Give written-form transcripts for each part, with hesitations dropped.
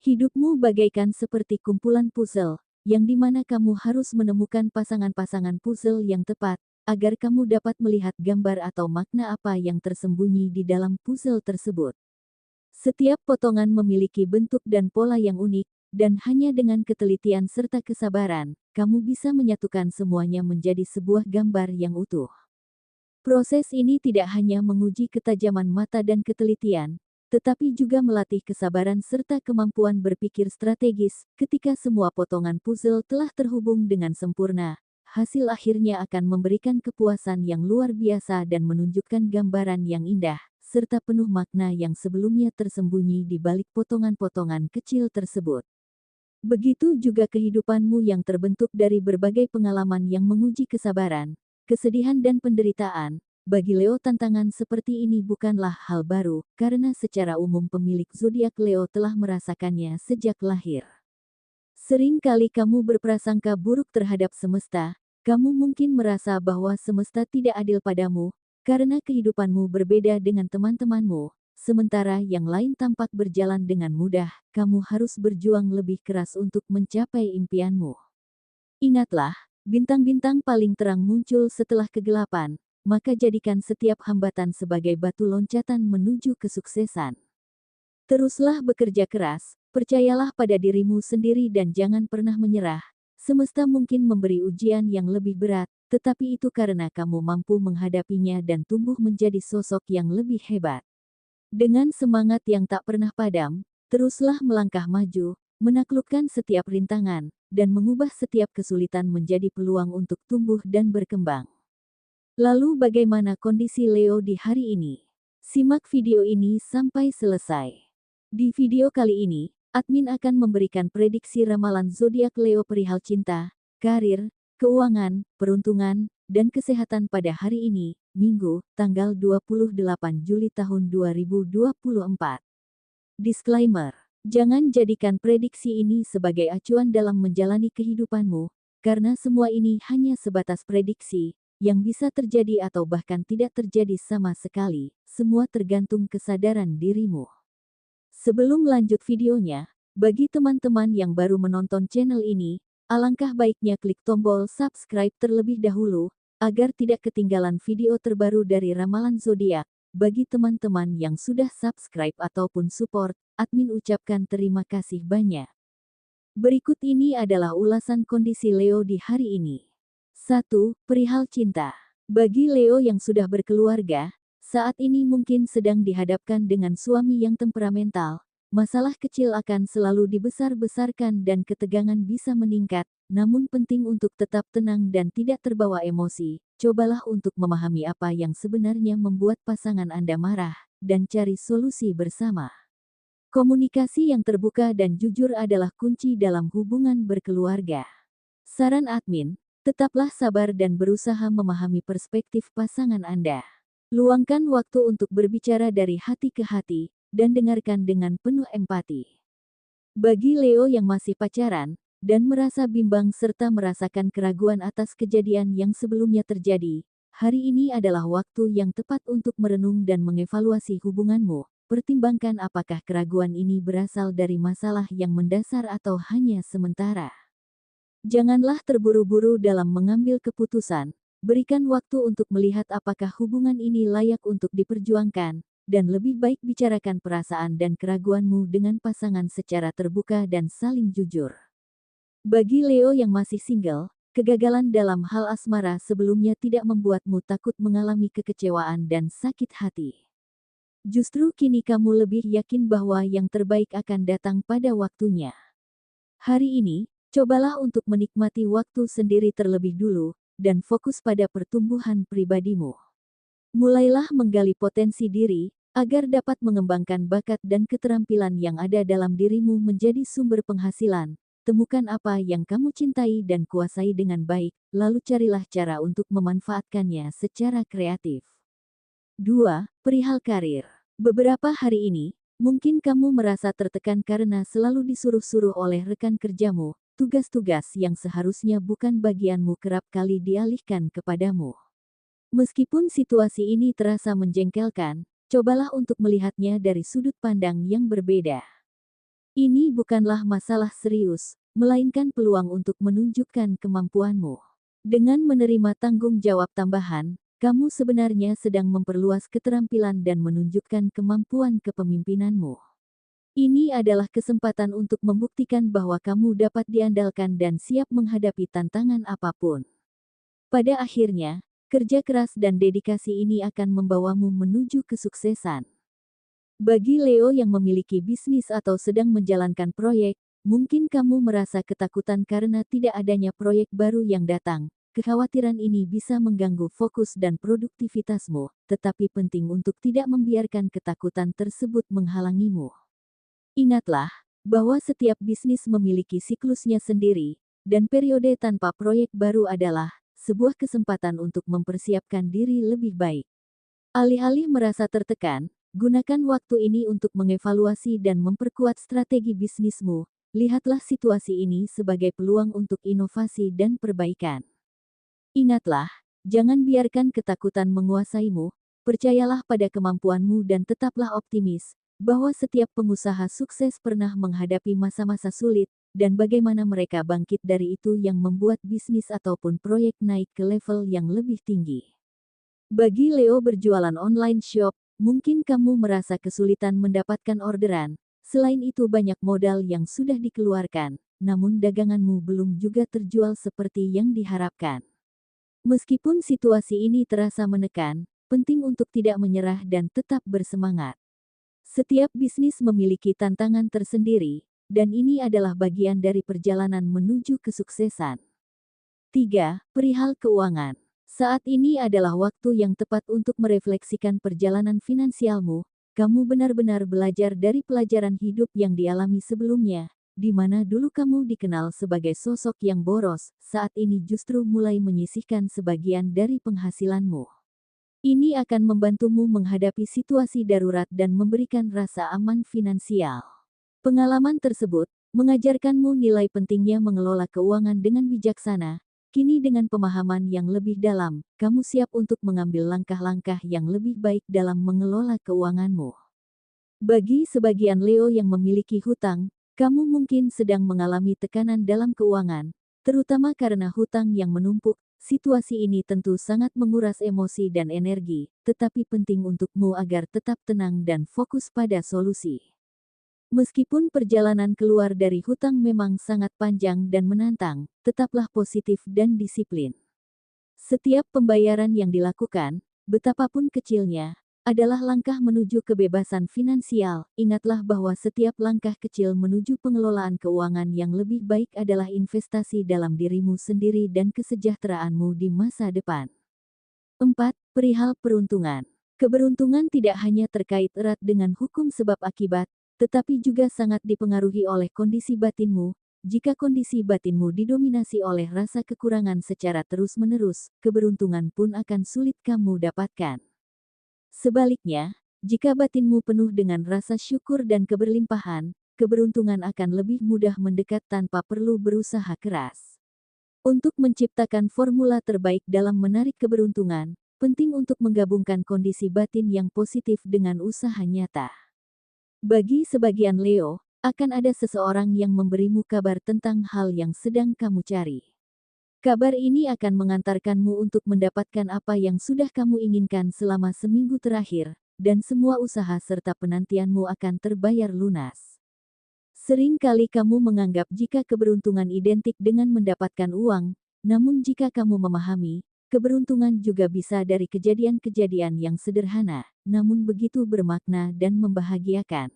Hidupmu bagaikan seperti kumpulan puzzle, yang dimana kamu harus menemukan pasangan-pasangan puzzle yang tepat, agar kamu dapat melihat gambar atau makna apa yang tersembunyi di dalam puzzle tersebut. Setiap potongan memiliki bentuk dan pola yang unik, dan hanya dengan ketelitian serta kesabaran, kamu bisa menyatukan semuanya menjadi sebuah gambar yang utuh. Proses ini tidak hanya menguji ketajaman mata dan ketelitian, tetapi juga melatih kesabaran serta kemampuan berpikir strategis. Ketika semua potongan puzzle telah terhubung dengan sempurna, hasil akhirnya akan memberikan kepuasan yang luar biasa dan menunjukkan gambaran yang indah, serta penuh makna yang sebelumnya tersembunyi di balik potongan-potongan kecil tersebut. Begitu juga kehidupanmu yang terbentuk dari berbagai pengalaman yang menguji kesabaran, kesedihan dan penderitaan. Bagi Leo, tantangan seperti ini bukanlah hal baru, karena secara umum pemilik zodiak Leo telah merasakannya sejak lahir. Sering kali kamu berprasangka buruk terhadap semesta, kamu mungkin merasa bahwa semesta tidak adil padamu, karena kehidupanmu berbeda dengan teman-temanmu. Sementara yang lain tampak berjalan dengan mudah, kamu harus berjuang lebih keras untuk mencapai impianmu. Ingatlah, bintang-bintang paling terang muncul setelah kegelapan, maka jadikan setiap hambatan sebagai batu loncatan menuju kesuksesan. Teruslah bekerja keras, percayalah pada dirimu sendiri dan jangan pernah menyerah. Semesta mungkin memberi ujian yang lebih berat, tetapi itu karena kamu mampu menghadapinya dan tumbuh menjadi sosok yang lebih hebat. Dengan semangat yang tak pernah padam, teruslah melangkah maju, menaklukkan setiap rintangan, dan mengubah setiap kesulitan menjadi peluang untuk tumbuh dan berkembang. Lalu bagaimana kondisi Leo di hari ini? Simak video ini sampai selesai. Di video kali ini, admin akan memberikan prediksi ramalan zodiak Leo perihal cinta, karir, keuangan, peruntungan, dan kesehatan pada hari ini, Minggu, tanggal 28 Juli tahun 2024. Disclaimer: jangan jadikan prediksi ini sebagai acuan dalam menjalani kehidupanmu, karena semua ini hanya sebatas prediksi, yang bisa terjadi atau bahkan tidak terjadi sama sekali. Semua tergantung kesadaran dirimu. Sebelum lanjut videonya, bagi teman-teman yang baru menonton channel ini, alangkah baiknya klik tombol subscribe terlebih dahulu, agar tidak ketinggalan video terbaru dari ramalan zodiak. Bagi teman-teman yang sudah subscribe ataupun support, admin ucapkan terima kasih banyak. Berikut ini adalah ulasan kondisi Leo di hari ini. 1. Perihal cinta. Bagi Leo yang sudah berkeluarga, saat ini mungkin sedang dihadapkan dengan suami yang temperamental. Masalah kecil akan selalu dibesar-besarkan dan ketegangan bisa meningkat, namun penting untuk tetap tenang dan tidak terbawa emosi. Cobalah untuk memahami apa yang sebenarnya membuat pasangan Anda marah, dan cari solusi bersama. Komunikasi yang terbuka dan jujur adalah kunci dalam hubungan berkeluarga. Saran admin, tetaplah sabar dan berusaha memahami perspektif pasangan Anda. Luangkan waktu untuk berbicara dari hati ke hati, dan dengarkan dengan penuh empati. Bagi Leo yang masih pacaran, dan merasa bimbang serta merasakan keraguan atas kejadian yang sebelumnya terjadi, hari ini adalah waktu yang tepat untuk merenung dan mengevaluasi hubunganmu. Pertimbangkan apakah keraguan ini berasal dari masalah yang mendasar atau hanya sementara. Janganlah terburu-buru dalam mengambil keputusan. Berikan waktu untuk melihat apakah hubungan ini layak untuk diperjuangkan, dan lebih baik bicarakan perasaan dan keraguanmu dengan pasangan secara terbuka dan saling jujur. Bagi Leo yang masih single, kegagalan dalam hal asmara sebelumnya tidak membuatmu takut mengalami kekecewaan dan sakit hati. Justru kini kamu lebih yakin bahwa yang terbaik akan datang pada waktunya. Hari ini, cobalah untuk menikmati waktu sendiri terlebih dulu, dan fokus pada pertumbuhan pribadimu. Mulailah menggali potensi diri, agar dapat mengembangkan bakat dan keterampilan yang ada dalam dirimu menjadi sumber penghasilan. Temukan apa yang kamu cintai dan kuasai dengan baik, lalu carilah cara untuk memanfaatkannya secara kreatif. 2. Perihal karir. Beberapa hari ini, mungkin kamu merasa tertekan karena selalu disuruh-suruh oleh rekan kerjamu. Tugas-tugas yang seharusnya bukan bagianmu kerap kali dialihkan kepadamu. Meskipun situasi ini terasa menjengkelkan, cobalah untuk melihatnya dari sudut pandang yang berbeda. Ini bukanlah masalah serius, melainkan peluang untuk menunjukkan kemampuanmu. Dengan menerima tanggung jawab tambahan, kamu sebenarnya sedang memperluas keterampilan dan menunjukkan kemampuan kepemimpinanmu. Ini adalah kesempatan untuk membuktikan bahwa kamu dapat diandalkan dan siap menghadapi tantangan apapun. Pada akhirnya, kerja keras dan dedikasi ini akan membawamu menuju kesuksesan. Bagi Leo yang memiliki bisnis atau sedang menjalankan proyek, mungkin kamu merasa ketakutan karena tidak adanya proyek baru yang datang. Kekhawatiran ini bisa mengganggu fokus dan produktivitasmu, tetapi penting untuk tidak membiarkan ketakutan tersebut menghalangimu. Ingatlah bahwa setiap bisnis memiliki siklusnya sendiri, dan periode tanpa proyek baru adalah sebuah kesempatan untuk mempersiapkan diri lebih baik. Alih-alih merasa tertekan, gunakan waktu ini untuk mengevaluasi dan memperkuat strategi bisnismu. Lihatlah situasi ini sebagai peluang untuk inovasi dan perbaikan. Ingatlah, jangan biarkan ketakutan menguasaimu, percayalah pada kemampuanmu dan tetaplah optimis, bahwa setiap pengusaha sukses pernah menghadapi masa-masa sulit, dan bagaimana mereka bangkit dari itu yang membuat bisnis ataupun proyek naik ke level yang lebih tinggi. Bagi Leo berjualan online shop, mungkin kamu merasa kesulitan mendapatkan orderan, selain itu banyak modal yang sudah dikeluarkan, namun daganganmu belum juga terjual seperti yang diharapkan. Meskipun situasi ini terasa menekan, penting untuk tidak menyerah dan tetap bersemangat. Setiap bisnis memiliki tantangan tersendiri, dan ini adalah bagian dari perjalanan menuju kesuksesan. 3. Perihal keuangan. Saat ini adalah waktu yang tepat untuk merefleksikan perjalanan finansialmu. Kamu benar-benar belajar dari pelajaran hidup yang dialami sebelumnya, di mana dulu kamu dikenal sebagai sosok yang boros, saat ini justru mulai menyisihkan sebagian dari penghasilanmu. Ini akan membantumu menghadapi situasi darurat dan memberikan rasa aman finansial. Pengalaman tersebut mengajarkanmu nilai pentingnya mengelola keuangan dengan bijaksana. Kini dengan pemahaman yang lebih dalam, kamu siap untuk mengambil langkah-langkah yang lebih baik dalam mengelola keuanganmu. Bagi sebagian Leo yang memiliki hutang, kamu mungkin sedang mengalami tekanan dalam keuangan, terutama karena hutang yang menumpuk. Situasi ini tentu sangat menguras emosi dan energi, tetapi penting untukmu agar tetap tenang dan fokus pada solusi. Meskipun perjalanan keluar dari hutang memang sangat panjang dan menantang, tetaplah positif dan disiplin. Setiap pembayaran yang dilakukan, betapapun kecilnya, adalah langkah menuju kebebasan finansial. Ingatlah bahwa setiap langkah kecil menuju pengelolaan keuangan yang lebih baik adalah investasi dalam dirimu sendiri dan kesejahteraanmu di masa depan. 4. Perihal peruntungan. Keberuntungan tidak hanya terkait erat dengan hukum sebab akibat, tetapi juga sangat dipengaruhi oleh kondisi batinmu. Jika kondisi batinmu didominasi oleh rasa kekurangan secara terus-menerus, keberuntungan pun akan sulit kamu dapatkan. Sebaliknya, jika batinmu penuh dengan rasa syukur dan keberlimpahan, keberuntungan akan lebih mudah mendekat tanpa perlu berusaha keras. Untuk menciptakan formula terbaik dalam menarik keberuntungan, penting untuk menggabungkan kondisi batin yang positif dengan usaha nyata. Bagi sebagian Leo, akan ada seseorang yang memberimu kabar tentang hal yang sedang kamu cari. Kabar ini akan mengantarkanmu untuk mendapatkan apa yang sudah kamu inginkan selama seminggu terakhir, dan semua usaha serta penantianmu akan terbayar lunas. Sering kali kamu menganggap jika keberuntungan identik dengan mendapatkan uang, namun jika kamu memahami, keberuntungan juga bisa dari kejadian-kejadian yang sederhana, namun begitu bermakna dan membahagiakan.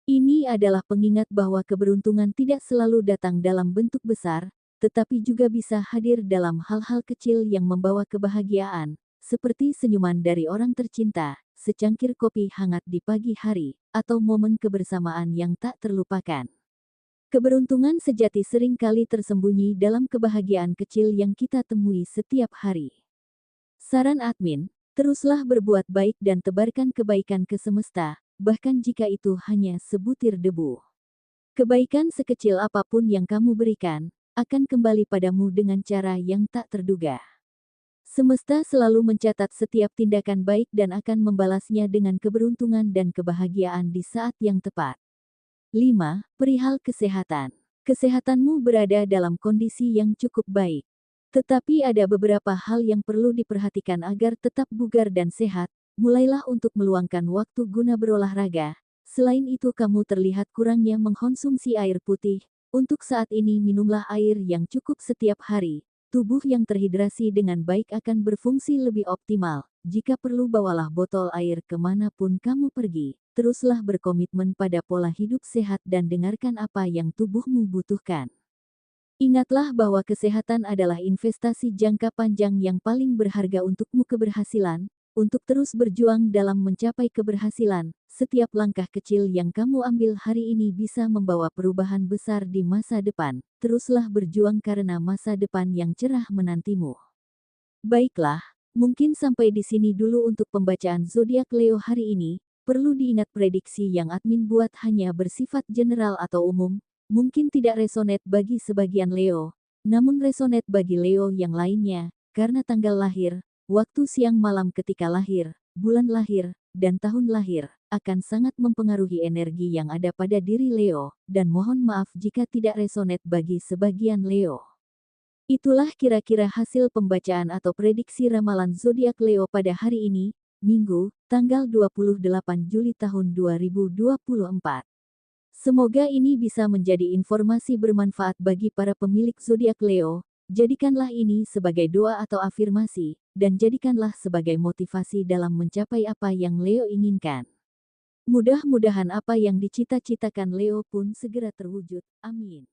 Ini adalah pengingat bahwa keberuntungan tidak selalu datang dalam bentuk besar, tetapi juga bisa hadir dalam hal-hal kecil yang membawa kebahagiaan, seperti senyuman dari orang tercinta, secangkir kopi hangat di pagi hari, atau momen kebersamaan yang tak terlupakan. Keberuntungan sejati seringkali tersembunyi dalam kebahagiaan kecil yang kita temui setiap hari. Saran admin, teruslah berbuat baik dan tebarkan kebaikan ke semesta, bahkan jika itu hanya sebutir debu. Kebaikan sekecil apapun yang kamu berikan, akan kembali padamu dengan cara yang tak terduga. Semesta selalu mencatat setiap tindakan baik dan akan membalasnya dengan keberuntungan dan kebahagiaan di saat yang tepat. 5. Perihal kesehatan. Kesehatanmu berada dalam kondisi yang cukup baik. Tetapi ada beberapa hal yang perlu diperhatikan agar tetap bugar dan sehat. Mulailah untuk meluangkan waktu guna berolahraga. Selain itu kamu terlihat kurangnya mengkonsumsi air putih. Untuk saat ini minumlah air yang cukup setiap hari. Tubuh yang terhidrasi dengan baik akan berfungsi lebih optimal. Jika perlu bawalah botol air kemanapun kamu pergi. Teruslah berkomitmen pada pola hidup sehat dan dengarkan apa yang tubuhmu butuhkan. Ingatlah bahwa kesehatan adalah investasi jangka panjang yang paling berharga untukmu keberhasilan. Untuk terus berjuang dalam mencapai keberhasilan, setiap langkah kecil yang kamu ambil hari ini bisa membawa perubahan besar di masa depan. Teruslah berjuang karena masa depan yang cerah menantimu. Baiklah, mungkin sampai di sini dulu untuk pembacaan zodiak Leo hari ini. Perlu diingat prediksi yang admin buat hanya bersifat general atau umum. Mungkin tidak resonate bagi sebagian Leo, namun resonate bagi Leo yang lainnya, karena tanggal lahir, waktu siang malam ketika lahir, bulan lahir, dan tahun lahir, akan sangat mempengaruhi energi yang ada pada diri Leo, dan mohon maaf jika tidak resonate bagi sebagian Leo. Itulah kira-kira hasil pembacaan atau prediksi ramalan zodiak Leo pada hari ini, Minggu, tanggal 28 Juli tahun 2024. Semoga ini bisa menjadi informasi bermanfaat bagi para pemilik zodiak Leo. Jadikanlah ini sebagai doa atau afirmasi, dan jadikanlah sebagai motivasi dalam mencapai apa yang Leo inginkan. Mudah-mudahan apa yang dicita-citakan Leo pun segera terwujud. Amin.